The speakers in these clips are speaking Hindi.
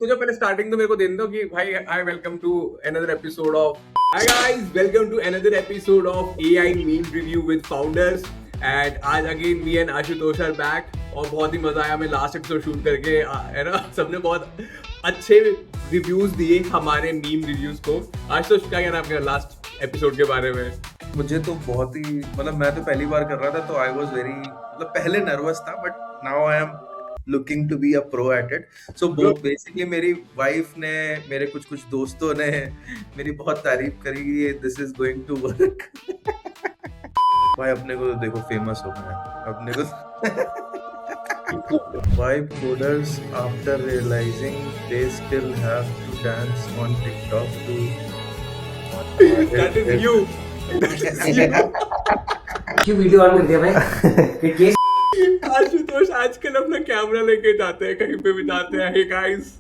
तो जो पहले स्टार्टिंग तो मेरे को देने दो कि भाई I welcome to another episode of hi guys welcome to another episode of AI meme review with founders and आज again me and Ashutosh are back और बहुत ही मजा आया हमें लास्ट एपिसोड शूट करके है ना। सबने बहुत अच्छे रिव्यूज दिए हमारे मीम रिव्यूज को। आशुतोष क्या कहना है आपके लास्ट एपिसोड के बारे में? मुझे तो बहुत ही मतलब मैं तो पहली बार कर रहा था तो आई वाज वेरी मतलब पहले नर्वस था but now I am looking to be a pro at it. So basically मेरी वाइफ ने मेरे कुछ दोस्तों ने मेरी बहुत तारीफ करी कि this is going to work. भाई अपने को तो देखो फेमस हो गए अपने को। Vibe coders after realizing they still have to dance on TikTok to That is you. क्यों वीडियो ऑन कर दिया भाई? कि आशुतोष आजकल अपना कैमरा लेके जाते हैं, कहीं पे भी जाते हैं। हे गाइस,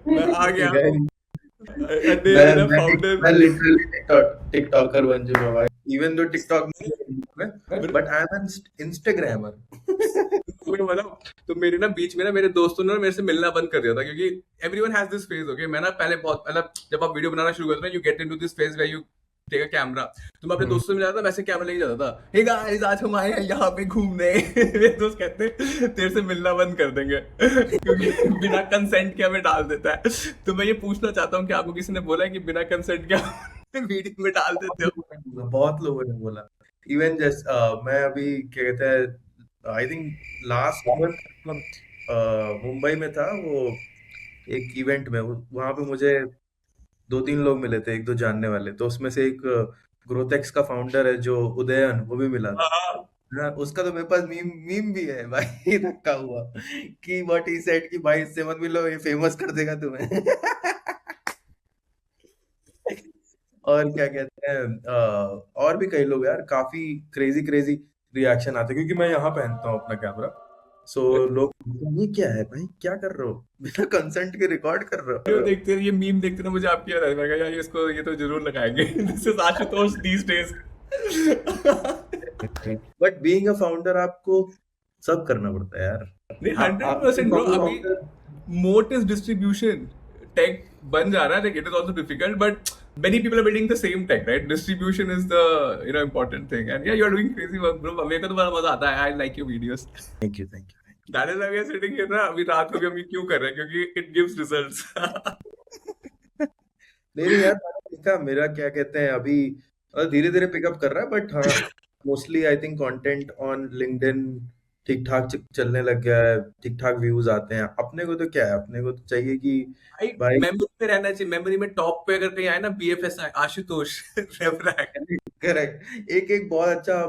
मैं आ गया। मैं लिटरली टिकटॉकर बन चुका भाई। Even though TikTok but I am an Instagrammer. मतलब तो मेरे ना बीच में ना मेरे दोस्तों ने मेरे से मिलना बंद कर दिया था क्योंकि everyone has this phase. Okay, मैं ना पहले बहुत मतलब जब आप वीडियो बनाना शुरू करते हो you get into this phase where you take a camera. तो मैं अपने दोस्तों से मिला था, वैसे कैमरा लेके जाता था। हे गाइस, आज हम आए हैं यहाँ पे घूमने। मेरे दोस्त कहते हैं तेरे से मिलना बंद कर देंगे क्योंकि बिना कंसेंट के हमें डाल देता है। तो मैं ये पूछना चाहता हूँ कि आपको किसी ने बोला है कि बिना कंसेंट के वीडियो में डाल देते हो? बहुत लोगों ने बोला। इवन जस्ट मैं अभी क्या कहते हैं I think last month Mumbai में था वो एक इवेंट में। वहां पे मुझे 2-3 लोग मिले थे, एक दो जानने वाले। तो उसमें से एक ग्रोथेक्स का फाउंडर है जो उदयन, वो भी मिला था। हाँ, उसका तो मेरे पास मीम मीम भी है भाई। धक्का हुआ कि व्हाट ही सेड कि भाई इससे मत मिलो, ये फेमस कर देगा तुम्हें। और क्या कहते हैं और भी कई लोग यार, काफी क्रेजी क्रेजी रिएक्शन आते हैं क्योंकि मैं यहाँ पहनता हूँ अपना कैमरा। सो लोग ये क्या है भाई, क्या कर रहे हो, बिना कंसेंट के रिकॉर्ड कर रहे वीडियो हो। देखते ये मीम देखते ना मुझे आपकी याद आ रहा है यार, इसको ये तो जरूर लगाएंगे। This is Ashutosh these days. But being a founder आपको सब करना पड़ता है यार। नहीं 100% ब्रो। अभी मोट इज डिस्ट्रीब्यूशन। टेक बन जा रहा है, it is also difficult but many people are building the same tech, right? Distribution is the important thing, and yeah, you are doing crazy work, bro. मेरे को तो बड़ा मजा आता है। I like your videos. Thank you. That is why we are sitting here ना। अभी रात को भी हम ये क्यों कर रहे हैं? क्योंकि it gives results. नहीं यार, मैंने देखा मेरा क्या कहते हैं अभी धीरे धीरे पिकअप कर रहा है बट हाँ mostly I think content on LinkedIn ठीक ठाक चलने लग गया है, ठीक ठाक व्यूज आते हैं। अपने को तो क्या है, अपने को तो चाहिए कि भाई मेमोरी में रहना चाहिए। मेमोरी में टॉप पे अगर कहीं आए ना बीएफएस आशुतोष करेक्ट। एक बहुत अच्छा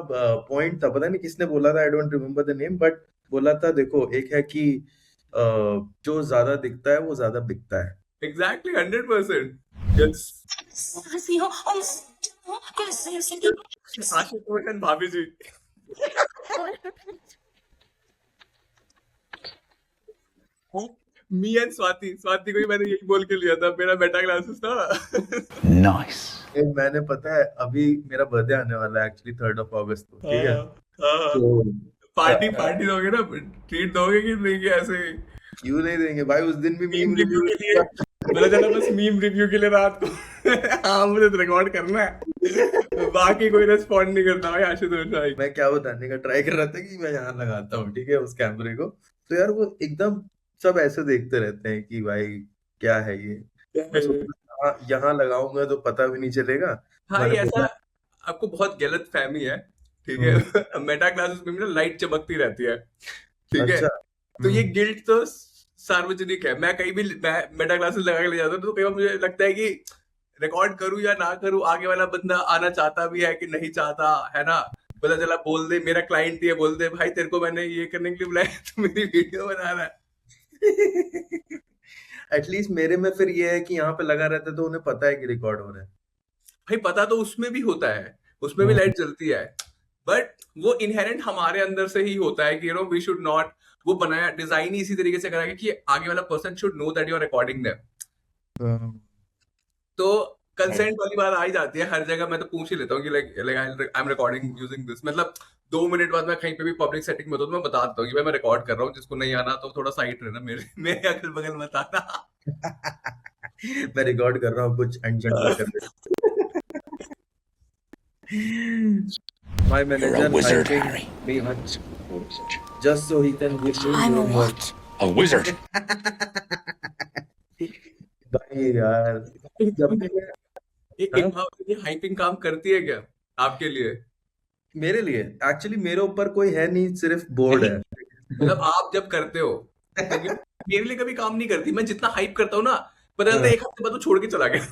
पॉइंट था, पता नहीं किसने बोला था, I don't remember the name, but बोला था देखो एक है कि जो ज्यादा दिखता है वो ज्यादा बिकता है। एग्जैक्टली 100%। यस, आशुतोष एंड भाभी जी। मी एंड स्वाति को ही मैंने यही बोल के लिया था, मेरा मेटा क्लासेस था। नाइस। मैंने पता है अभी मेरा बर्थडे आने वाला है एक्चुअली 3rd अगस्त को, ठीक है? तो पार्टी दोगे ना, ट्रीट दोगे कि नहीं? कि ऐसे क्यों नहीं देंगे भाई, उस दिन भी मीम रिव्यू के लिए मैंने चला बस मीम रिव्यू के लिए रात को। हाँ मुझे रिकॉर्ड करना है, बाकी कोई रिस्पॉन्ड नहीं करता भाई आशुतोष भाई। मैं क्या बताने का ट्राई कर रहा था कि मैं यहाँ लगाता हूँ, ठीक है, उस कैमरे को। तो यार वो एकदम सब ऐसे देखते रहते हैं कि भाई क्या है ये। यहाँ लगाऊंगा तो पता भी नहीं चलेगा। हाँ ये ऐसा आपको बहुत गलत फहमी है, ठीक है? मेटा क्लासेस में ना लाइट चमकती रहती है, ठीक है? तो ये गिल्ट तो सार्वजनिक है। मैं कहीं भी मेटा क्लासेस लगा के ले जाता हूँ तो कई बार मुझे लगता है कि रिकॉर्ड करूँ या ना करूँ, आगे वाला बंदा आना चाहता भी है कि नहीं चाहता, है ना? पता चला बोल दे मेरा क्लाइंट ये बोल दे भाई तेरे को मैंने ये करने के लिए बुलाया, तो मेरी वीडियो बना रहा है। एटलीस्ट मेरे में फिर ये है कि यहाँ पे लगा रहता है तो उन्हें पता है कि रिकॉर्ड हो रहा है। भाई पता तो उसमें भी होता है, उसमें भी लाइट जलती है, बट वो इनहेरेंट हमारे अंदर से ही होता है कि you know we should not. वो बनाया डिजाइन ही इसी तरीके से करा कि आगे वाला person should know that you are recording them. तो कंसेंट वाली बात आ ही जाती है हर जगह। मैं तो पूछ ही लेता हूँ कि like I am recording using this. मतलब 2 मिनट बाद मैं कहीं पे भी पब्लिक सेटिंग में होता हूँ तो मैं बता देता हूँ कि भाई मैं रिकॉर्ड कर रहा हूँ, जिसको नहीं आना तो थोड़ा साइड रहना, मेरे मेरे अगल बगल मत आना। मैं रिकॉर्ड कर रहा हूँ कुछ अनशन कर रहे My You're a manager wizard, hyping Harry. me much just so he can give me I'm a more work. what? A wizard. भाई यार जब भी मैं हाँ? ये हाइपिंग काम करती है क्या आपके लिए? मेरे लिए एक्चुअली मेरे ऊपर कोई है नहीं, सिर्फ बोर्ड है। मतलब आप जब करते हो, क्योंकि मेरे लिए कभी काम नहीं करती। मैं जितना हाइप करता हूँ ना, पता चलता है 1 हफ्ते बाद वो छोड़ के चला गया।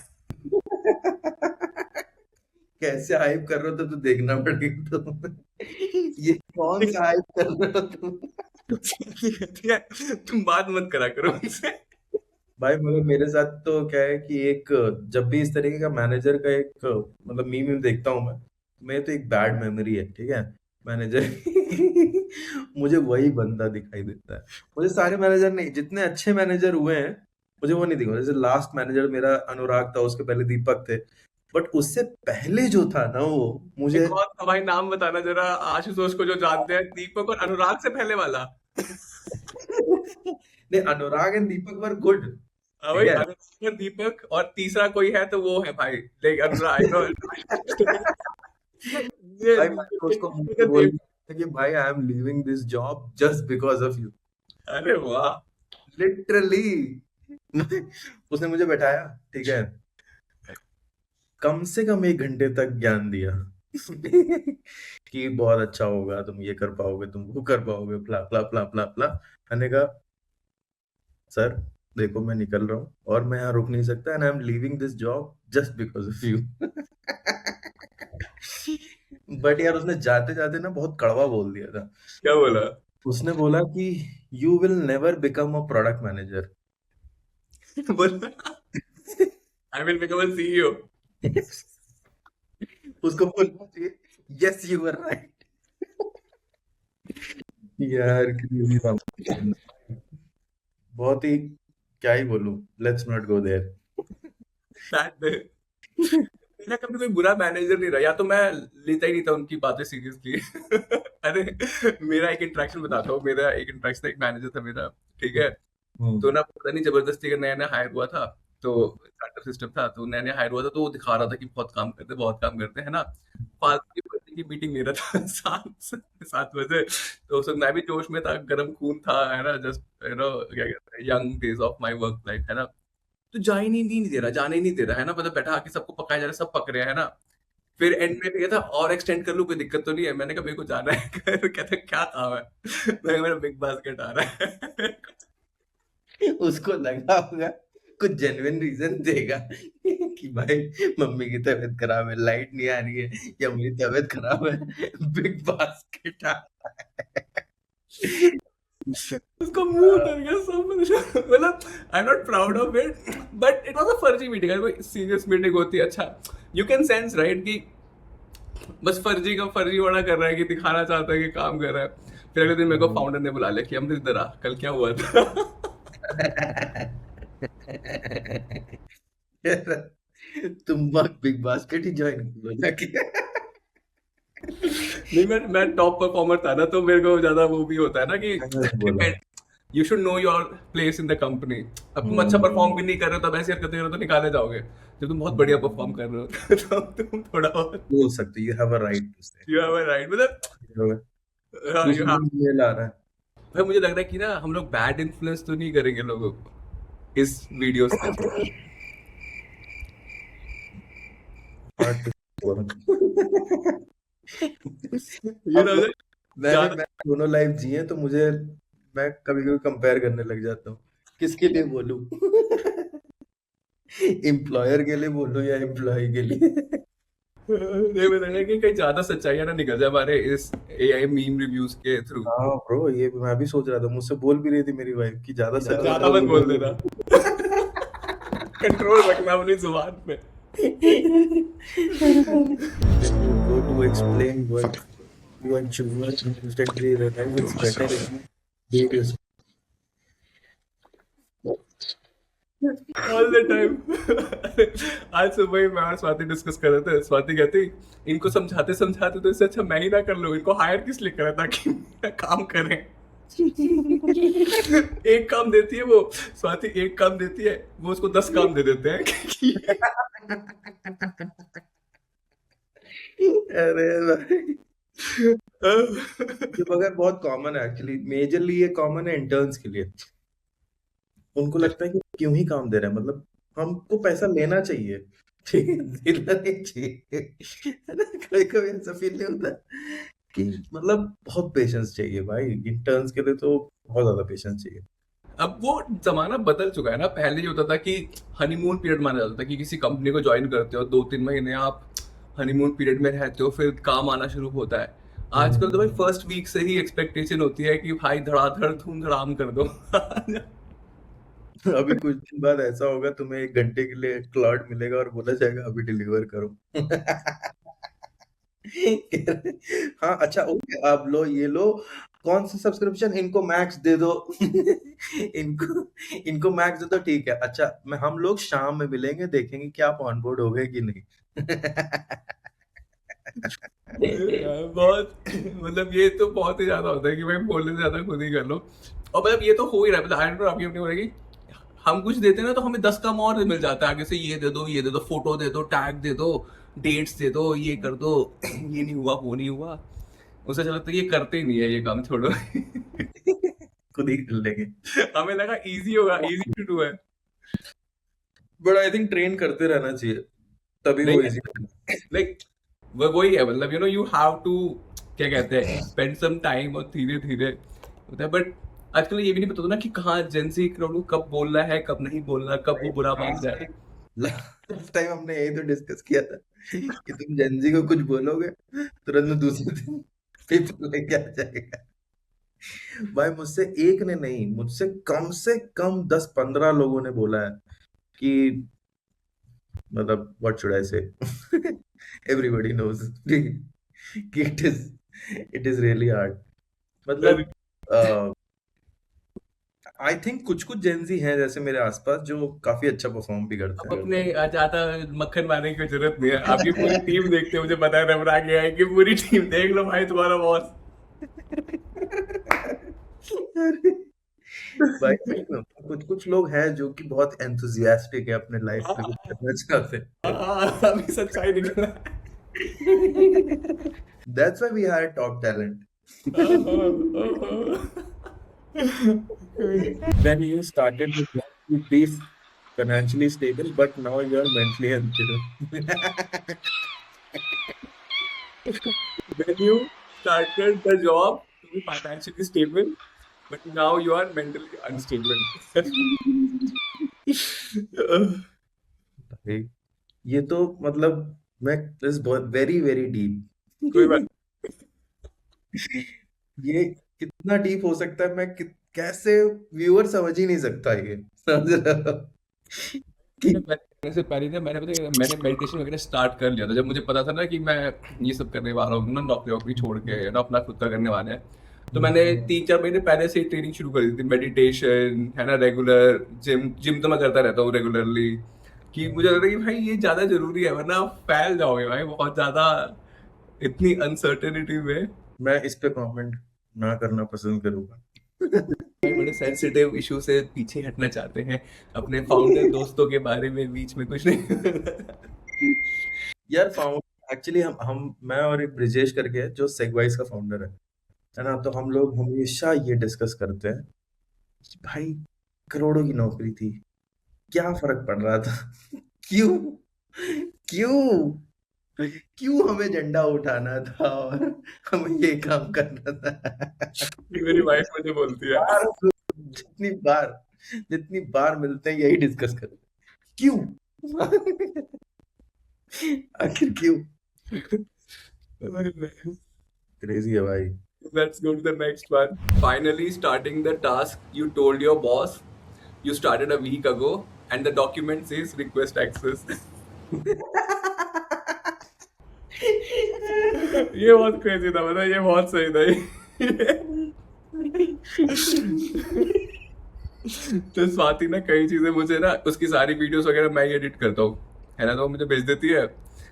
कैसे हाइप कर रहे हो तो देखना पड़ेगा तुम। ये कौन सा हाइप कर रहे हो तुम? कहती है, तुम बात मत करा करो मुझसे। भाई मगर मेरे साथ तो क्या है कि एक जब भी इस तरीके का मैनेजर का एक मतलब मीम देखता हूँ मैं तो एक बैड मेमोरी है, ठीक है मैनेजर। मुझे वही बंदा दिखाई देता है। मुझे सारे मैनेजर नहीं, जितने अच्छे मैनेजर हुए हैं मुझे वो नहीं दिखा। जैसे लास्ट मैनेजर मेरा अनुराग था, उसके पहले दीपक थे, बट उससे पहले जो था ना वो मुझे कौन था भाई, नाम बताना जरा, आशुतोष को जो जानते हैं। दीपक और अनुराग से पहले वाला। नहीं, अनुराग एंड दीपक वर गुड, हाँ ठीक भाई, है। अनुराग और दीपक, और तीसरा कोई है तो वो है भाई, लेकिन अनुराग भाई मैं तो उसको मुंह पे बोल दिया था कि भाई I am leaving this job just because of you, अरे वाह। लिटरली। उसने मुझे बैठाया, ठीक है, कम से कम 1 घंटे तक ज्ञान दिया कि बहुत अच्छा होगा, तुम ये कर पाओगे, तुम वो कर पाओगे, प्ला प्ला प्ला प्ला प्ला। मैंने कहा सर देखो मैं निकल रहा हूँ और मैं यहाँ रुक नहीं सकता, and I am leaving this job just because of you. But यार उसने जाते जाते ना बहुत कड़वा बोल दिया था। क्या बोला? उसने बोला कि you will never become a product manager. बोला I will become a CEO. उसको बोलना चाहिए यस यू आर राइट। यार crazy था। बहुत ही क्या ही बोलूं, लेट्स नॉट गो देयर। मेरा कभी कोई बुरा मैनेजर नहीं रहा, या तो मैं लेता ही नहीं था उनकी बातें सीरियसली। अरे मेरा एक इंटरेक्शन बताता हूँ। मेरा एक इंटरेक्शन, एक मैनेजर था मेरा, ठीक है। तो ना पता नहीं जबरदस्ती का नया नया हायर हुआ था, तो स्टार्टअप सिस्टम था, तो नया नया हायर हुआ था, तो वो दिखा रहा था कि बहुत काम करते हैं ना। फालतू की मीटिंग ले रहा था 7 बजे। तो उस वक्त मैं भी जोश में था, गर्म खून था, है ना, जस्ट क्या कहते हैं, young days of my work life, है ना। तो जा ही नहीं दे रहा, जाने ही नहीं दे रहा, है ना। मतलब बैठा आके सबको पकाया जा रहा है, सब पक रहे हैं, है ना। फिर एंड में कहता था और एक्सटेंड कर लूं, कोई दिक्कत तो नहीं है। मैंने कहा मेरे को जाना है। कहता क्या काम है? मैं कहा, मेरा बिग बास्केट आ रहा है। उसको लगा होगा कुछ जेन्युइन रीजन देगा कि भाई मम्मी की तबीयत खराब है, लाइट नहीं आ रही है, या मेरी तबीयत खराब है, बिग बास्केट आ उसका मुंह उतर गया सब। मतलब I am not proud of it, but it was a फर्जी मीटिंग। अगर कोई सीरियस मीटिंग होती है, अच्छा यू कैन सेंस राइट कि बस फर्जी का फर्जी वाला कर रहा है, कि दिखाना चाहता है कि काम कर रहा है। फिर अगले दिन मेरे को फाउंडर ने बुला लिया कि हम इधर आ, कल क्या हुआ था। तुम बिग बास्केट ही ज्वाइन कर लो जाके। नहीं, मैं टॉप परफॉर्मर था ना, तो मेरे को ज्यादा वो भी होता है ना कि you should know your place in the company. अब तुम अच्छा परफॉर्म भी नहीं कर रहे हो, तब ऐसी हरकतें करो तो निकाले जाओगे। जब तुम बहुत बढ़िया परफॉर्म कर रहे हो तो तुम थोड़ा और बोल सकते, you have a right to say. You have a right, मतलब ये ला रहा है भाई मुझे लग रहा है कि ना हम लोग बैड इन्फ्लुएंस तो नहीं करेंगे लोगों को इस वीडियो से। ये ना मैं दोनों लाइफ जिए तो मुझे, मैं कभी कभी कंपेयर करने लग जाता हूँ किसके लिए बोलूं। एम्प्लॉयर के लिए बोलूं या एम्प्लॉय के लिए। ये बता रहे कि कहीं ज्यादा सच्चाई ना निकल जाए हमारे इस एआई मीम रिव्यूज के थ्रू। हाँ ब्रो, ये मैं भी सोच रहा था, मुझसे बोल भी रही थी मेरी वाइफ कि ज्यादा सच ज्यादा मत बोल देना। कंट्रोल रखना अपनी जुबान पे। go to explain what you want to instantly realize it's better if you do this. All the time. आज सुबह ही मैं और स्वाति डिस्कस कर रहे थे, स्वाति कहती इनको समझाते समझाते तो इससे अच्छा मैं ही ना कर लूं, इनको हायर किस लिए करा ताकि मेरा काम करें। एक काम देती है वो, स्वाति एक काम देती है, वो उसको 10 काम दे देते हैं कि अरे भाई, ये मगर बहुत कॉमन है एक्चुअली, मेजरली ये कॉमन है इंटर्न्स के लिए। उनको लगता है कि क्यों ही काम दे रहे हैं, मतलब हमको पैसा लेना चाहिए, ठीक है, देना नहीं चाहिए, है ना? कभी कभी ऐसा फील नहीं होता कि मतलब बहुत पेशेंस चाहिए भाई, इंटर्न्स के लिए तो बहुत ज्यादा पेशेंस चाहिए। अब वो जमाना बदल चुका है ना। पहले ये होता था कि हनीमून पीरियड माना जाता था कि किसी कंपनी को ज्वाइन करते हो 2-3 महीने आप हनीमून पीरियड में रहते हो, फिर काम आना शुरू होता है। आजकल तो भाई फर्स्ट वीक से ही एक्सपेक्टेशन होती है कि भाई धड़ाधड़ धूम धड़ाम कर दो। अभी कुछ दिन बाद ऐसा होगा, तुम्हें 1 घंटे के लिए क्लाउड मिलेगा और बोला जाएगा अभी डिलीवर करो। हाँ अच्छा, ओके, आप लो, ये लो, कौन सा सब्सक्रिप्शन, इनको मैक्स दे दो। इनको इनको मैक्स दे दो, ठीक है, अच्छा मैं हम लोग शाम में मिलेंगे, देखेंगे कि आप ऑनबोर्ड हो गए कि नहीं। बहुत मतलब ये तो बहुत ही ज्यादा होता है कि भाई बोलने से ज्यादा खुद ही कर लो। और मतलब ये तो हो ही रहा है, मतलब आई डोंट नो आपकी अपनी हो रही है कि हम कुछ देते हैं ना तो हमें 10 काम और मिल जाता है आगे से, ये दे दो, ये दे दो, फोटो दे दो, टैग दे दो, डेट्स दे दो, ये कर दो, ये नहीं हुआ, वो नहीं हुआ। उससे अच्छा लगता है ये करते ही नहीं है, ये काम छोड़ो। खुद ही कर लेंगे, हमें लगा इजी होगा, इजी टू डू है। बट आई थिंक ट्रेन करते रहना चाहिए, तभी वो नहीं, इजी। लाइक वही है, मतलब you know you have to, क्या कहते हैं, स्पेंड सम टाइम और धीरे धीरे होता है। बट आजकल ये भी नहीं पता होता ना कि कहाँ जेंजी क्राउड को कब बोलना है, कब नहीं बोलना, कब वो बुरा मान जाए। लास्ट टाइम हमने यही तो डिस्कस किया था कि तुम जेनजी को कुछ बोलोगे, तुरंत दूसरे दिन पेपर लेके आ जाएगा। भाई मुझसे एक ने नहीं, मुझसे कम से कम 10-15 लोगों ने बोला है कि मतलब व्हाट शुड आई से, एवरीबॉडी नोज कि इट इज रियली हार्ड, मतलब आई थिंक कुछ कुछ जेंजी हैं जैसे मेरे आसपास जो काफी अच्छा परफॉर्म भी करते अब हैं। अपने ज्यादा मक्खन मारने की जरूरत नहीं है, आपकी पूरी टीम देखते हैं, मुझे पता है रबरा गया है कि पूरी टीम देख लो भाई तुम्हारा बॉस। अरे भाई सही में, कुछ कुछ लोग हैं जो कि बहुत एंथुजियास्टिक है अपने लाइफ में, कुछ करना चाहते हैं। अभी सच्चाई निकला। That's why we hire top talent. When you started with that, you be financially stable, but now you are mentally unstable. When you started the job to be financially stable, but now you are mentally unstable. भाई, ये तो मतलब मैं इस बहुत वेरी वेरी डीप, कोई बात ये कितना डीप हो सकता है, मैं कैसे व्यूअर समझ ही नहीं सकता ये, समझ रहे हो? कि नहीं, मैंने से पहले ना मैंने पता है, मैंने मेडिटेशन वगैरह स्टार्ट कर लिया था जब मुझे पता था ना कि मैं ये सब करने वाला हूँ ना, नौकरी वोकरी छोड़ के ना अपना खुद का करने वाला है। तो मैंने 3-4 महीने पहले से ही ट्रेनिंग शुरू कर दी थी, मेडिटेशन है ना, रेगुलर जिम जिम तो मैं करता रहता हूँ रेगुलरली। कि मुझे लगता है कि भाई ये ज्यादा जरूरी है, वरना आप फैल जाओगे भाई बहुत ज्यादा इतनी अनसर्टेनिटी में। मैं इस पे कमेंट ना करना पसंद करूंगा। भाई बड़े सेंसिटिव इशू से पीछे हटना चाहते हैं, अपने फाउंडर दोस्तों के बारे में बीच में कुछ नहीं। यार फाउंड एक्चुअली हम मैं और एक ब्रिजेश करके है जो सेगवाइज का फाउंडर है ना, तो हम लोग हमेशा ये डिस्कस करते हैं कि भाई करोड़ों की नौकरी थी, क्या फर्क पड़ रहा था? क्यों क्यों क्यों हमें झंडा उठाना था और हमें ये काम करना था? मेरी वाइफ मुझे बोलती है। बार जितनी बार जितनी बार मिलते हैं यही डिस्कस करते हैं। क्यों? आखिर क्यों? क्रेजी है भाई। Let's go to the next one. Finally starting the task you told your boss you started a week ago and the document says request access. ये बहुत crazy था, मतलब ये बहुत सही था ये। तो स्वाति ना कई चीजें मुझे ना उसकी सारी वीडियोस वगैरह मैं ही एडिट करता हूँ, है ना, तो वो मुझे भेज देती है।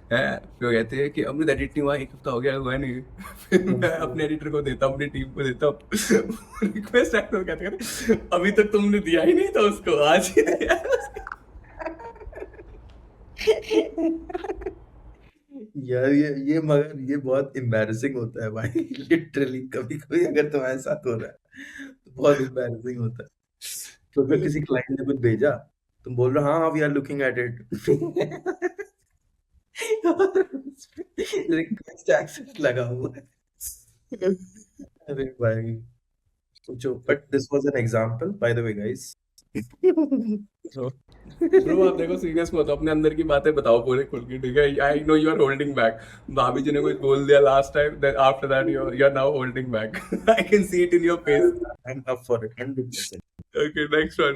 फिर वो कहती है कि अमृत एडिट नहीं हुआ, एक हफ्ता हो गया, हुआ नहीं। फिर मैं अपने एडिटर को देता हूँ, अपनी टीम को देता हूँ, रिक्वेस्ट एक्टर कहते हैं अभी तक तुमने दिया ही नहीं था उसको, आज ही दिया है उसको। यार ये मगर ये बहुत एम्बैरेसिंग होता है भाई। लिटरली कभी कभी अगर तुम्हारे साथ हो रहा है तो बहुत एम्बैरेसिंग होता है। तो अगर किसी क्लाइंट ने कुछ भेजा, तुम बोल रहे हो हाँ we are looking at it, request accept लगा हुआ है। अरे भाई सोचो, but this was an example by the way guys. Bro आप देखो, सीरियस मत हो, अपने अंदर की बातें बताओ पूरे खुल के, ठीक है? I know you are holding back. भाभी जी ने कुछ बोल दिया last time, then after that you are now holding back. I can see it in your face. I am up for it 100%। Okay, next one.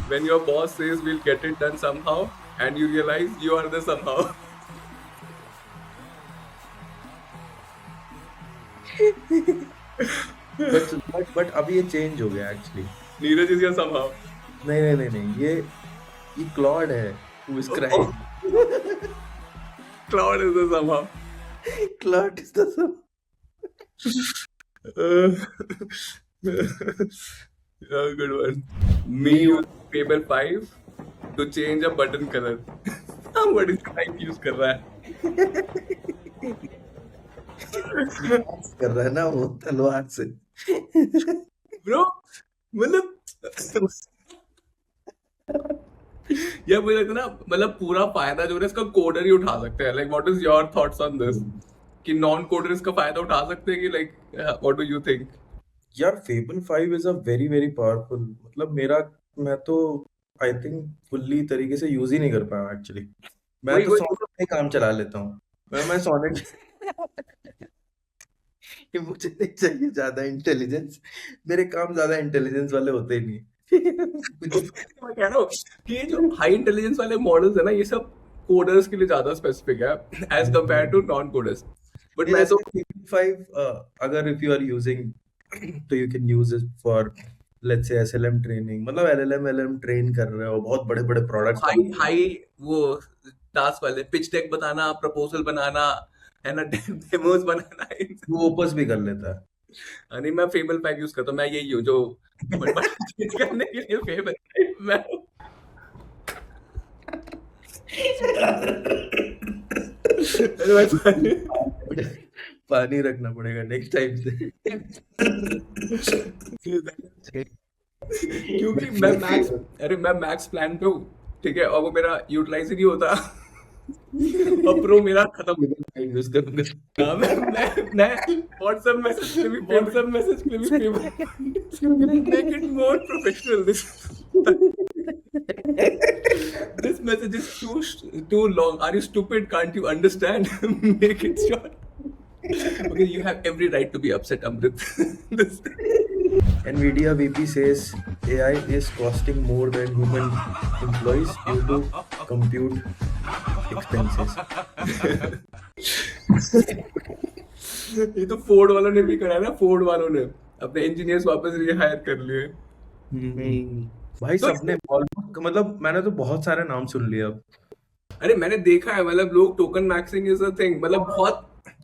When your boss says we'll get it done somehow, and you realize you are the somehow. But अब ये चेंज हो गया actually. Neeraj is your somehow. नहीं नहीं नहीं नहीं, ये क्लॉड है who is crying. Cloud is the somehow. Claude is the sum. Oh, good one. Me use Fable 5 to change a button color. What is type use कर रहा है? कर रहा है ना वो तलवार से। Bro, मतलब यार मुझे लगता है ना, मतलब पूरा फायदा जो है इसका कोडर ही उठा सकते हैं। Like what is your thoughts on this, कि नॉन कोडर इसका फायदा उठा सकते हैं, कि like what do you think? यार Fable 5 is a very very powerful, मतलब मैं तो आई थिंक फुल्ली तरीके से यूज ही नहीं कर पाया एक्चुअली। मैं वही तो वही सोनेट में काम चला लेता हूँ। मैं सोनेट कि मुझे नहीं चाहिए ज्यादा इंटेलिजेंस, मेरे काम ज्यादा इंटेलिजेंस वाले होते ही नहीं। मैं कह रहा हूँ कि ये जो हाई इंटेलिजेंस वाले मॉडल्स है ना, ये सब कोडर्स के लिए ज्यादा स्पेसिफिक है as compared to non coders. But मैं तो अगर इफ यू आर यूजिंग तो you can use it for let's say SLM training, मतलब एलएलएम ट्रेन कर रहे हो, बहुत बड़े बड़े प्रोडक्ट्स हाई हाई वो टास्क वाले, पिच डेक बनाना, प्रपोजल बनाना, है ना, डेमोस बनाना, वो ओपस भी कर लेता है। नहीं मैं फेबल पैक यूज करता हूँ। मैं यही हूँ जो चीज करने के लिए फेबल मैं पानी रखना पड़ेगा नेक्स्ट टाइम से। क्योंकि मैं मैक्स प्लान पे हूँ, ठीक है, और वो मेरा यूटिलाइज ही नहीं होता। और प्रो मेरा खत्म। यूज करूंगा। हाँ, मैं व्हाट्सएप मैसेज के लिए भी fable make it more professional. This message is too long. Are you stupid? Can't you understand? Make it short. Okay, you have every right to be upset, Amrit. NVIDIA VP says AI is costing more than human employees due to compute expenses. ये तो फोर्ड वालों ने भी करा ना, फोर्ड वालों ने अपने इंजीनियर्स वापस रिहायर कर लिए। भाई तो सबने मतलब मैंने तो बहुत सारे नाम सुन लिए अब। अरे मैंने देखा है, मतलब लोग token maxing is a thing, मतलब बहुत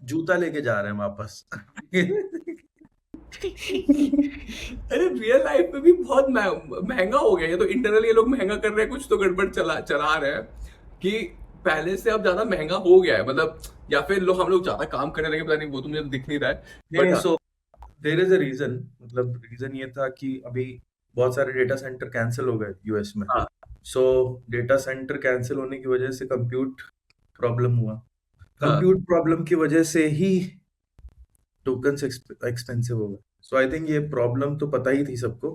जूता लेके जा रहे हैं वापस। अरे रियल लाइफ में भी बहुत महंगा हो गया। ये तो इंटरनली ये लोग महंगा कर रहे हैं, कुछ तो गड़बड़ चला रहे हैं कि पहले से अब ज्यादा महंगा हो गया है, मतलब या फिर हम लोग ज्यादा काम करने लगे, पता नहीं, वो तो मुझे दिख नहीं रहा है। नहीं, so there is a reason, मतलब रीजन ये था कि अभी बहुत सारे डेटा सेंटर कैंसिल हो गए यूएस में। हाँ। सो डेटा सेंटर कैंसिल होने की वजह से कंप्यूट प्रॉब्लम हुआ। कंप्यूट प्रॉब्लम की वजह से ही टोकन्स एक्सपेंसिव हो गए। सो आई थिंक ये प्रॉब्लम तो पता ही थी सबको।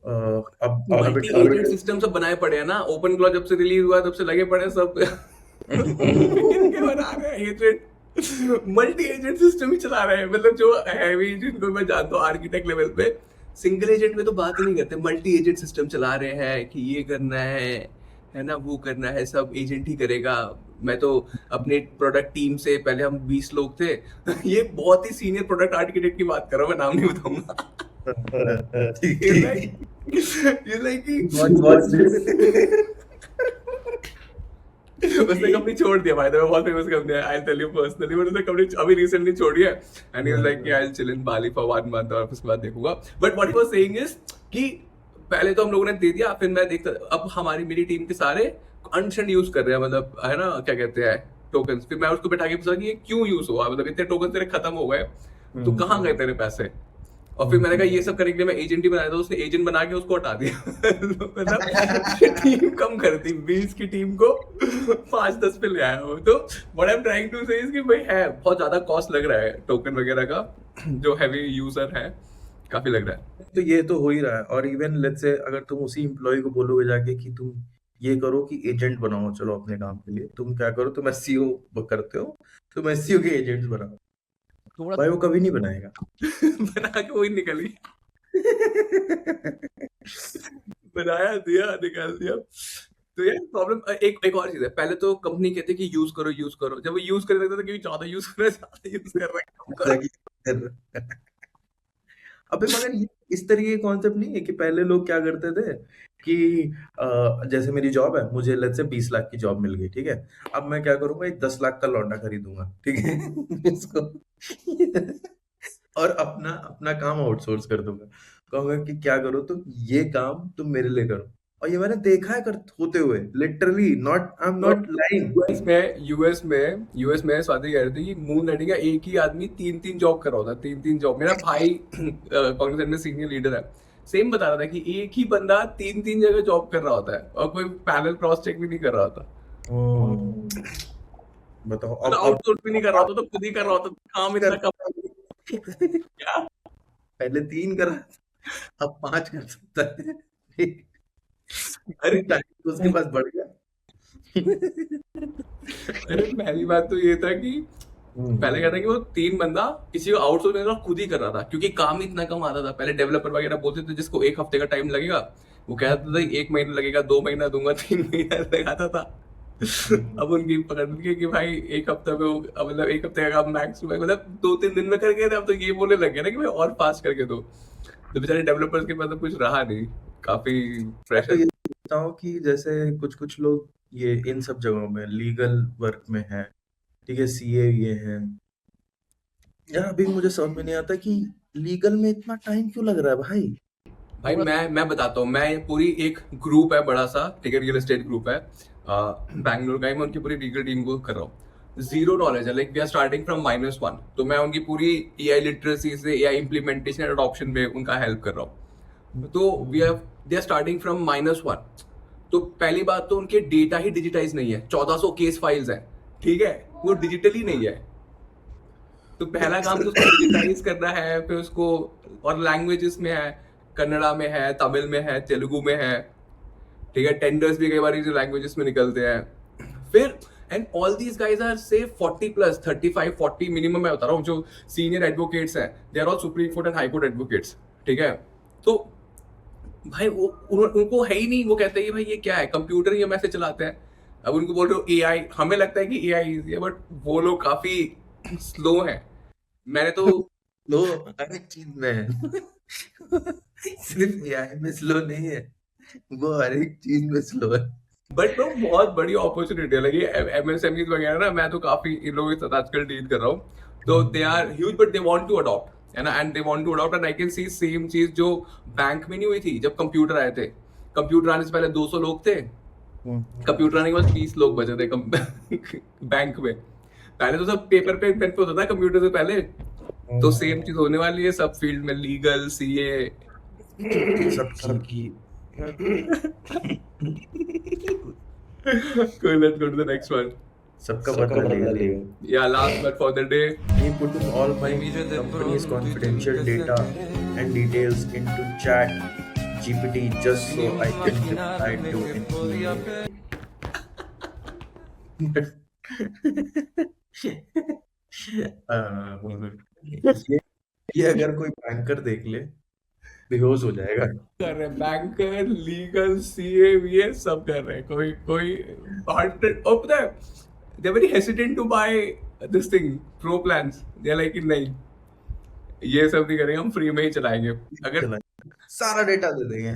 अब मल्टी एजेंट सिस्टम सब बनाए पड़े हैं ना, ओपन क्लॉज जब से रिलीज हुआ तब से लगे पड़े हैं सब इनके बना रहे हैं एजेंट, मल्टी एजेंट सिस्टम ही चला रहे हैं। मतलब जो हैवी, जिनको मैं जानता हूँ आर्किटेक्ट लेवल पे, सिंगल एजेंट में तो बात ही नहीं करते, मल्टी एजेंट सिस्टम चला रहे हैं कि ये करना है ना, वो करना है, सब एजेंट ही करेगा। मैं तो अपने प्रोडक्ट टीम से, पहले हम 20 लोग थे, ये बहुत ही सीनियर प्रोडक्ट आर्किटेक्ट की बात कर रहा हूँ, मैं नाम नहीं बताऊंगा। He's like कि What's this? उसने कंपनी छोड़ दिया भाई, तो बहुत फेमस कंपनी है, I tell you personally, but उसने कंपनी अभी रिसेंटली छोड़ी है, एंड ही इज लाइक कि I will chill in Bali for 1 month और उसके बाद देखूंगा। But what he was saying is कि पहले तो हम लोगों ने दे दिया, फिर मैं देखता, अब हमारी मेरी टीम के सारे अनशन यूज कर रहे हैं, मतलब है ना क्या कहते हैं टोकन्स। फिर मैं उसको बैठा के पूछा कि ये क्यों यूज हुआ, मतलब इतने टोकन तेरे खत्म हो गए तो कहाँ गए तेरे पैसे। और फिर मैंने कहा ये सब करने के लिए मैं एजेंट ही बनाया था, उसने एजेंट बना के उसको हटा दिया। मतलब टीम कम कर दी, 20 की टीम को 5-10 पे ले आया वो। तो what I am trying to say is कि भाई है बहुत ज्यादा कॉस्ट लग रहा है टोकन वगैरह का, जो हैवी यूजर है काफी लग रहा है। तो ये तो हो ही रहा है। और इवन लेट्स से अगर तुम उसी एम्प्लॉय को बोलोगे जाके कि तुम ये करो कि एजेंट बनाओ, चलो अपने काम के लिए, तुम क्या करो, तुम एसईओ करते हो, तुम एसईओ के एजेंट्स बनाओ, थोड़ा भाई वो कभी नहीं बनाएगा। बना के वही निकली, बनाया दिया निकाल दिया। तो यार प्रॉब्लम एक और चीज है, पहले तो कंपनी कहती है कि यूज करो, जब वो यूज करने लगता था कि ज्यादा यूज कर रहे हैं, कम करो। अबे मगर ये इस तरीके का कॉन्सेप्ट नहीं है कि पहले लोग क्या करते थे कि जैसे मेरी जॉब है, मुझे लेट्स से 20 लाख की जॉब मिल गई, ठीक है, अब मैं क्या करूंगा, एक 10 लाख का लौंडा खरीदूंगा, ठीक है, उसको और अपना अपना काम आउटसोर्स कर दूंगा, कहूंगा कि क्या करो तुम, ये काम तुम मेरे लिए करो। और ये मैंने देखा है कर होते हुए, literally, not I am not lying. US में स्वाति कह रही थी कि मून लैंडिंग का एक ही आदमी 3-3 जॉब कर रहा होता है, 3-3 जॉब। मेरा भाई कांग्रेस में सीनियर लीडर है, सेम बता रहा था कि एक ही बंदा 3-3 जगह जॉब कर रहा होता है और कोई पैनल क्रॉस चेक भी नहीं कर रहा होता, बताओ आउटसोर्स भी नहीं कर रहा होता, तो खुद ही कर रहा होता, काम इतना कम। क्या पहले 3 कर रहा था, अब 5 कर सकता है। अरे टाइम तो उसके पास बढ़ गया। अरे पहली बात तो ये था कि पहले क्या था कि वो 3 बंदा किसी को आउटसोर्स में खुद ही कर रहा था, क्योंकि काम ही इतना कम आता था। पहले डेवलपर वगैरह बोलते थे जिसको 1 हफ्ते का टाइम लगेगा, वो कहता था 1 महीना लगेगा, 2 महीना दूंगा, 3 महीना लगाता था। अब उनकी पकड़ ली कि भाई 1 हफ्ते में मतलब 1 हफ्ते का काम मैक्स में, मतलब 2-3 दिन में करके थे। अब तो ये बोलने लग गए ना कि भाई और फास्ट करके दो, तो बेचारे डेवलपर्स के पास तो कुछ रहा नहीं, काफी मैं तो प्रेशर। ये सोचता हूँ कि जैसे कुछ कुछ लोग ये इन सब जगहों में लीगल वर्क में है, ठीक है, सीए ये है यार, अभी मुझे समझ में नहीं आता कि लीगल में इतना टाइम क्यों लग रहा है भाई। भाई मैं बताता हूँ, मैं पूरी एक ग्रुप है बड़ा सा, ठीक है, रियल एस्टेट ग्रुप है बैंगलोर का ही, मैं उनकी पूरी लीगल टीम को कर रहा हूँ। जीरो नॉलेज है, like we are starting from -1, तो मैं उनकी पूरी एआई लिटरेसी से एआई इम्प्लीमेंटेशन एंड अडॉप्शन पे उनका हेल्प कर रहा हूँ। तो दे आर स्टार्टिंग फ्रॉम -1। तो पहली बात तो उनके डेटा ही डिजिटाइज नहीं है, 1400 केस फाइल्स हैं, ठीक है, वो डिजिटली नहीं है। तो पहला काम तो उसको डिजिटाइज करना है, फिर उसको, और लैंग्वेजेस में है, कन्नड़ा में है, तमिल में है, तेलुगु में है, ठीक है, टेंडर्स भी कई बार इस लैंग्वेजेस में निकलते हैं। फिर and all these guys are say 40+, 35-40 minimum मैं बता रहा हूँ, जो सीनियर एडवोकेट्स हैं, they are all Supreme Court and High Court advocates, ठीक है। तो भाई वो उनको है ही नहीं, वो कहते हैं कि भाई ये क्या है, कंप्यूटर ही हम ऐसे चलाते हैं। अब उनको बोल रहे हो एआई, हमें लगता है कि एआई इजी है, बट वो लोग काफी स्लो हैं। मैंने तो लो हर एक चीज में है। सिर्फ एआई में स्लो नहीं है, वो हर एक चीज में स्लो है। बट तो बहुत बड़ी अपॉर्चुनिटी है लगी एमएसएमईज वगैरह ना, मैं तो काफी इन लोगों के साथ आजकल डील कर रहा हूँ। तो they are huge but they want to adopt, है ना, and they want to adopt, and I can see same चीज जो बैंक में नहीं हुई थी जब कंप्यूटर आए थे। कंप्यूटर आने से पहले 200 लोग थे, कंप्यूटर आने के बाद 30 लोग बचे थे बैंक में। पहले तो सब पेपर पे पेन पे होता था कंप्यूटर से पहले। तो सेम चीज होने वाली है सब फील्ड में, लीगल, सीए, सब की। Cool, let's go to the next one. सबका बदला लेगा। Yeah, last but for the day. He put all my company's confidential data and details into Chat GPT just so I can reply to it. ये अगर कोई बैंकर देख ले बेहोश हो जाएगा। कर रहे हैं बैंकर, लीगल, सीए, वीए सब कर रहे हैं। कोई कोई और पता है they very hesitant to buy this thing pro plans, they like नहीं, ये सब नहीं करेंगे, हम फ्री में ही चलाएंगे। अगर सारा डेटा दे देंगे।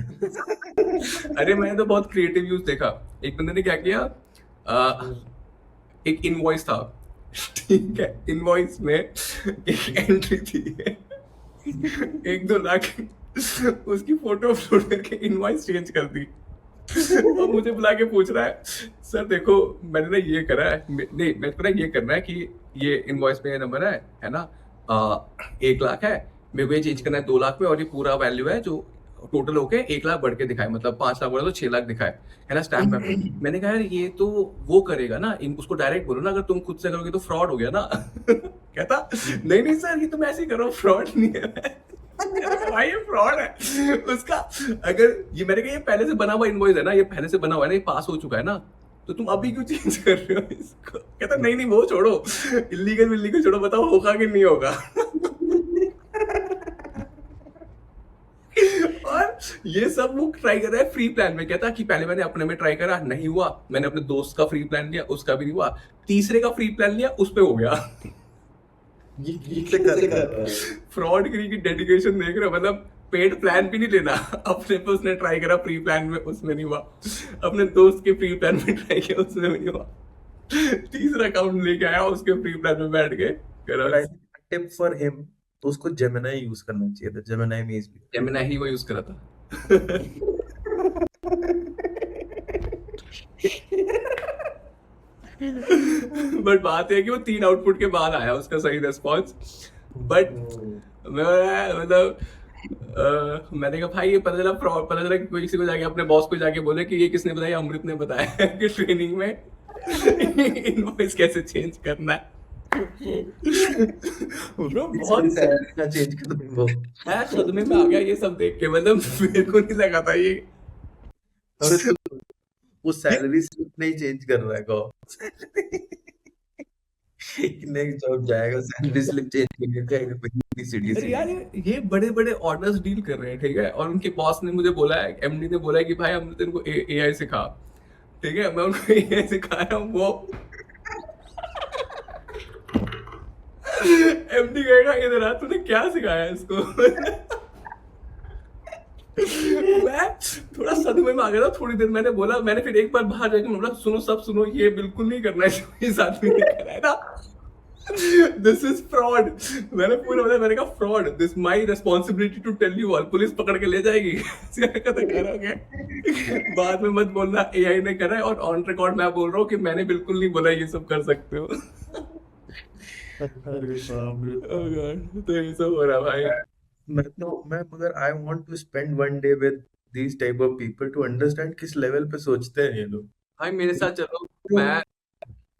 अरे मैंने तो बहुत क्रिएटिव यूज देखा। एक बंदे ने क्या किया, एक इनवॉइस था, ठीक है, इनवॉइस में एक एंट्री थी 1-2 लाख, उसकी फोटो अपलोड करके इनवॉइस चेंज कर दी। और मुझे बुला के पूछ रहा है, सर देखो मैंने ना ये करा है, नहीं मेरे को ना ये करना है कि ये इनवॉइस में ये नंबर है ना, 1 लाख है, मेरे को ये चेंज करना है 2 लाख में, और ये पूरा वैल्यू है जो टोटल होके 1 लाख बढ़ के दिखाए, मतलब 5 लाख बोला तो 6 लाख दिखाए, है ना, स्टैम्प पेपर। मैंने कहा यार ये तो वो करेगा ना, उसको डायरेक्ट बोलो ना, अगर तुम खुद से करोगे तो फ्रॉड हो गया ना। कहता नहीं नहीं सर ये तुम ऐसे ही करो, फ्रॉड नहीं है। मैंने कहा, भाई ये फ्रॉड है उसका। अगर ये मैंने कहा ये पहले से बना हुआ इनवॉइस है ना, ये पहले से बना हुआ है ना, ये पास हो चुका है ना, तो तुम अभी क्यों चेंज कर रहे हो इसको। कहता नहीं नहीं वो छोड़ो, इलीगल छोड़ो, बताओ होगा कि नहीं होगा। और ये सब वो ट्राई कर रहा है फ्री प्लान में। कहता कि पहले मैंने अपने में ट्राई करा, नहीं हुआ, मैंने अपने दोस्त का फ्री प्लान लिया, उसका भी नहीं हुआ, तीसरे का फ्री प्लान लिया, उस पे हो गया। ये से कर रहा है। फ्रॉड की डेडिकेशन देख रहे हो, मतलब पेड प्लान भी नहीं लेना। अपने पे उसने ट्राई करा फ्री प्लान में, उसमें नहीं हुआ, अपने दोस्त के फ्री प्लान में ट्राई किया, उसमें भी नहीं हुआ, तीसरा अकाउंट लेके आया, उसके फ्री प्लान में बैठ के करा। टिप फॉर हिम, तो उसको जेमिनाई यूज करना चाहिए था, जेमिनाई में इजीली। मैंने ही वो यूज करा था। बट बात है कि वो 3 आउटपुट के बाद आया उसका सही रिस्पॉन्स। बट मैं मतलब मैंने कहा भाई ये पता चला फ्रॉड, पता चला कि कोई किसी को जाके अपने बॉस को जाके बोले कि ये किसने बताया, अमृत ने बताया कि ट्रेनिंग में इनवॉइस कैसे चेंज करना है। Bro, बहुत ना चेंज कर दो। मैं सदमे में आ गया ये सब देख के, मतलब मेरे को नहीं लगा था ये। अरे तू वो सैलरी स्लिप नहीं चेंज कर रहा है को। नेक्स्ट जॉब जाएगा सैलरी स्लिप चेंज करने का सिटी अरे यार ये बड़े बड़े ऑर्डर्स डील कर रहे हैं, ठीक है, और उनके बॉस ने मुझे बोला है, एमडी ने बोला है कि भाई अमृत इनको एआई सिखा, ठीक है, मैं उनको एआई सिखा रहा हूँ। वो एमडी कहेगा इधर आ, तूने क्या सिखाया इसको। मैं थोड़ा सदमे में आ गया था थोड़ी देर, मैंने बोला, मैंने फिर एक बार बाहर जाके बोला सुनो सब सुनो, ये बिल्कुल नहीं करना है जो इस आदमी ने करा है ना, दिस इज फ्रॉड। मैंने पूरा बताया, मैंने कहा fraud, this my responsibility to tell you all, police पकड़ के ले जाएगी। करोगे बाद में मत बोलना एआई ने करा है, और ऑन रिकॉर्ड मैं बोल रहा हूँ कि मैंने बिल्कुल नहीं बोला ये सब कर सकते हो। अरे बाप रे। Oh God, तो ये सब हो रहा भाई। मैं मगर I want to spend one day with these type of people to understand किस लेवल पे सोचते हैं ये लोग। भाई मेरे साथ चलो, मैं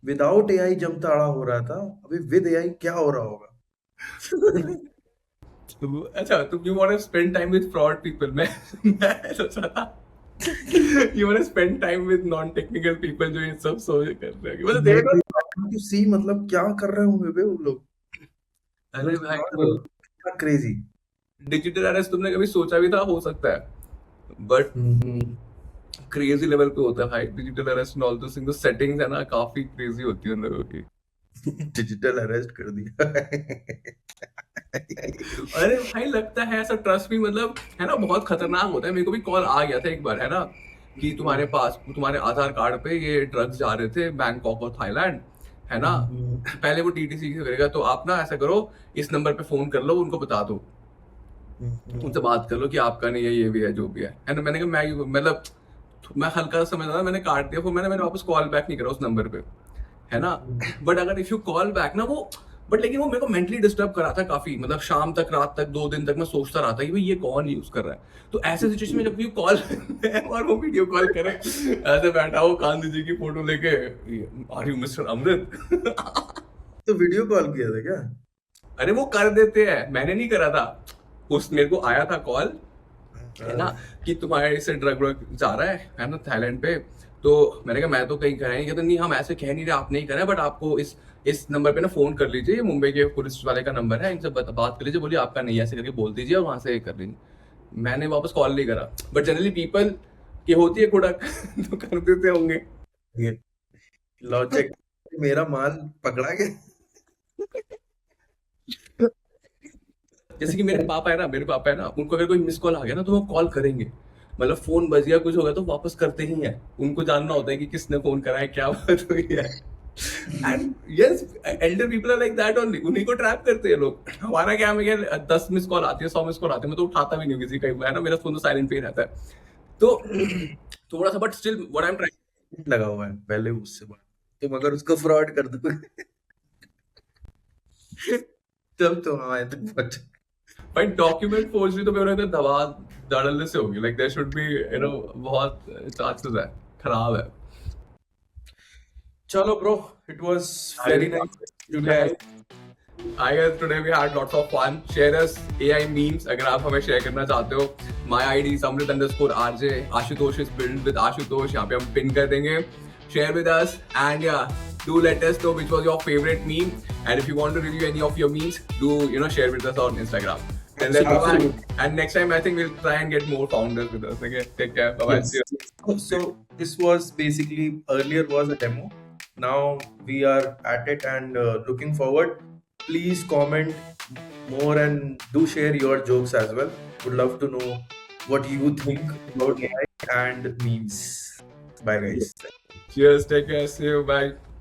विदाउट एआई जमताड़ा हो रहा था, अभी विद एआई क्या हो रहा होगा। अच्छा तुम you want to spend time with fraud people, मैं सोच रहा था you want to spend time with non technical people जो ये सब सोच कर रहे हैं, मतलब देखो टू सी मतलब क्या कर रहे होंगे बे वो लोग। अरे भाई तो क्रेजी। डिजिटल अरेस्ट तुमने कभी सोचा भी था हो सकता है, बट क्रेजी लेवल पे होता है भाई डिजिटल अरेस्ट एंड ऑल दो थिंग्स, सेटिंग्स है ना काफी क्रेजी होती है उन लोगों की। डिजिटल अरेस्ट कर दिया। अरे भाई लगता है ऐसा, ट्रस्ट भी मतलब है ना बहुत खतरनाक होता है। मेरे को भी कॉल आ गया था एक बार, है ना, कि तुम्हारे पास तुम्हारे आधार कार्ड पे ये ड्रग्स जा रहे थे बैंकॉक और थाईलैंड, है ना, पहले वो टीटीसी करेगा, तो आप ना ऐसा करो इस नंबर पे फोन कर लो, उनको बता दो, उनसे बात कर लो कि आपका नहीं है, ये भी है जो भी है ना। मैंने कहा मैं मतलब मैं हल्का सा समझ रहा था, मैंने काट दिया, फिर मैंने वापस कॉल बैक नहीं करा उस नंबर पे, है ना। बट अगर इफ यू कॉल बैक ना वो, बट लेकिन वो मेरे को मेंटली डिस्टर्ब करा था काफी, मतलब शाम तक रात तक 2 दिन तक मैं सोचता रहा था कि भाई ये कौन यूज कर रहा है। तो ऐसे सिचुएशन में जब यू कॉल और वो वीडियो कॉल करे, ऐसे बैठा हो गांधी जी की फोटो लेके, आर यू मिस्टर अमृत। तो वीडियो कॉल किया था क्या? अरे वो कर देते हैं, मैंने नहीं करा था, उस मेरे को आया था कॉल, है ना, कि तुम्हारे से ड्रग जा रहा है ना थाईलैंड पे। तो मैंने कहा मैं तो कहीं करा नहीं, कहते नहीं हम ऐसे कह नहीं रहे आप नहीं करा, बट आपको इस नंबर पे ना फोन कर लीजिए, ये मुंबई के पुलिस वाले का नंबर है, इनसे बात कर लीजिए, बोलिए आपका नहीं, ऐसे करके बोल दीजिए और वहां से कर लीजिए। मैंने वापस कॉल नहीं करा, बट जनरली पीपल की होती है कुड़क तो कर देते होंगे। लॉजिक मेरा माल पकड़ा गया। जैसे कि मेरे पापा है ना, उनको अगर कोई मिस कॉल आ गया ना तो वो कॉल करेंगे, मतलब फोन बज गया कुछ हो गया तो वापस करते ही हैं, उनको जानना होता है कि किसने फोन करा है, क्या बात हुई है। And yes, elder people are like that only, उन्हीं को ट्रैप करते हैं लोग। हमारा क्या है कि 10 मिस कॉल आती है, 100 मिस कॉल आती है, मैं तो उठाता भी नहीं हूँ किसी का, है ना, मेरा फोन तो साइलेंट पे ही रहता है। तो थोड़ा सा, but still what I am trying, लगा हुआ है पहले उससे बात, तुम अगर उसको फ्रॉड कर दो तब तो हमारे तक पहुंच। भाई डॉक्यूमेंट फोर्जरी तो मेरे को दबा धड़ल्ले से होगी, लाइक देयर शुड बी बहुत चांसेस है, खराब है। चलो bro, it was very nice today. I guess today we had lots of fun. Share us AI memes अगर आप हमें शेयर करना चाहते हो। My ID is Amrit_RJ. Ashutosh is built with Ashutosh. यहाँ पे हम पिन कर देंगे। Share with us and yeah, do let us know which was your favorite meme. And if you want to review any of your memes, do share with us on Instagram. And then and next time I think we'll try and get more founders with us. Okay, take care. Bye bye. Yes. So this was basically, earlier was a demo. Now we are at it and looking forward. Please comment more and do share your jokes as well. Would love to know what you think about AI and memes. Bye guys. Cheers. Take care. See you. Bye.